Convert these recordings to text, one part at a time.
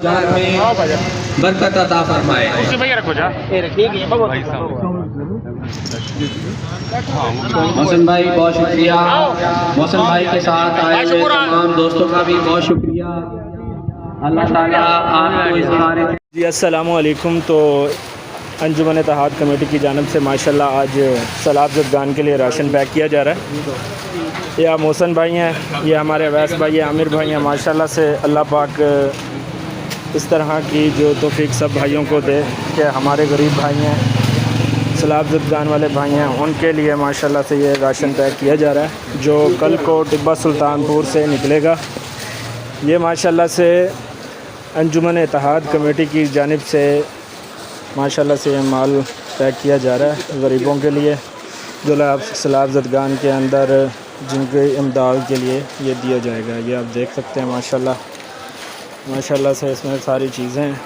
बरकत अता फरमाए। मोहसिन भाई बहुत शुक्रिया। मोहसिन भाई के साथ आए हुए तमाम दोस्तों का भी बहुत शुक्रिया। अल्लाह ताला आपको इज़हार जी अस्सलामु अलैकुम। तो अंजुमन इत्तेहाद कमेटी की जानिब से माशाल्लाह आज सैलाब ज़दगान के लिए राशन पैक किया जा रहा है। ये मोहसिन भाई हैं, ये हमारे अवैस भाई हैं, आमिर भाई हैं। माशाल्लाह से अल्लाह पाक इस तरह की जो तौफीक सब भाइयों को दे कि हमारे गरीब भाई हैं, सैलाब ज़दगान वाले भाई हैं, उनके लिए माशाल्लाह से ये राशन पैक किया जा रहा है जो कल को टिब्बा सुल्तानपुर से निकलेगा। ये माशाल्लाह से अंजुमन इत्तेहाद कमेटी की जानिब से माशाल्लाह से ये माल पैक किया जा रहा है गरीबों के लिए जो सैलाब ज़दगान के अंदर जिनके इमदाद के लिए ये दिया जाएगा। ये आप देख सकते हैं माशाल्लाह से इसमें सारी चीज़ें हैं।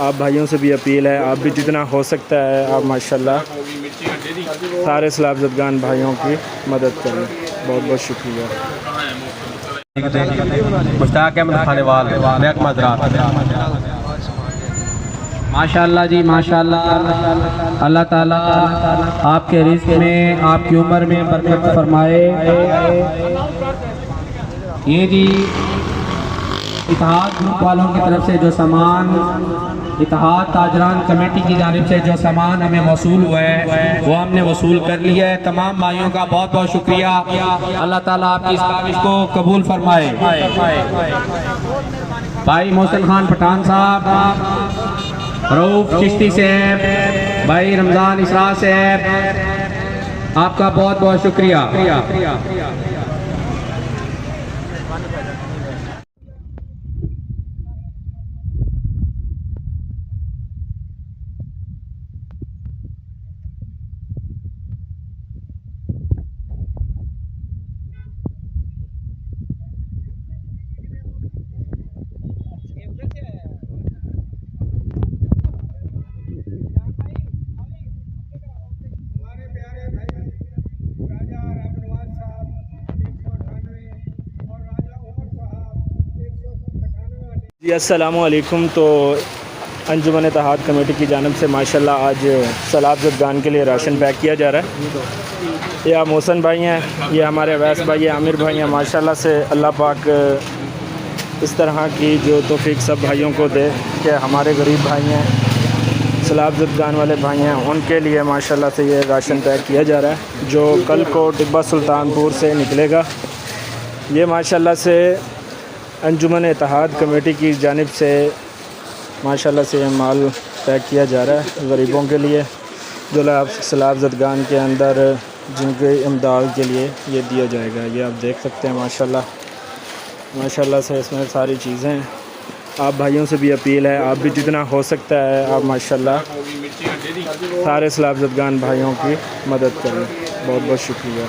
आप भाइयों से भी अपील है, आप भी जितना हो सकता है आप माशाल्लाह सारे सैलाब ज़दगान भाइयों की मदद करें। बहुत बहुत शुक्रिया। मुश्ताक अहमद खानेवाल महकमा ज़राअत। माशाल्लाह जी माशाल्लाह। अल्लाह ताला आपके रिज़्क़ में, आपकी उम्र में बरकत फरमाए। ये जी इत्तेहाद ग्रुप वालों की तरफ से जो सामान, इत्तेहाद ताजरान कमेटी की जानिब से जो सामान हमें वसूल हुआ है वो हमने वसूल कर लिया है। तमाम भाइयों का बहुत बहुत शुक्रिया। अल्लाह ताला आपकी इस काविश को कबूल फरमाए। भाई मोहसिन खान पठान साहब, रऊफ चिश्ती साहब, भाई रमज़ान इसरार साहब, आपका बहुत बहुत शुक्रिया। जी अस्सलामु अलैकुम। तो अंजुमन इत्तेहाद कमेटी की जानिब से माशाल्लाह आज सैलाब ज़दगान के लिए राशन पैक किया जा रहा है। ये मोहसिन भाई हैं, ये हमारे अवैस भाई हैं, आमिर भाई हैं। माशाल्लाह से अल्लाह पाक इस तरह की जो तौफीक सब भाइयों को दे कि हमारे गरीब भाई हैं, सैलाब ज़दगान वाले भाई हैं, उनके लिए माशाल्लाह से ये राशन पैक किया जा रहा है जो कल को टिब्बा सुल्तानपुर से निकलेगा। ये माशाल्लाह से अंजुमन इत्तेहाद कमेटी की जानिब से माशाल्लाह से ये माल पैक किया जा रहा है गरीबों के लिए जो सैलाब ज़दगान के अंदर जिनके इमदाद के लिए ये दिया जाएगा। ये आप देख सकते हैं माशाल्लाह से इसमें सारी चीज़ें हैं। आप भाइयों से भी अपील है, आप भी जितना हो सकता है आप माशाल्लाह सारे सैलाब ज़दगान भाइयों की मदद करें। बहुत बहुत शुक्रिया।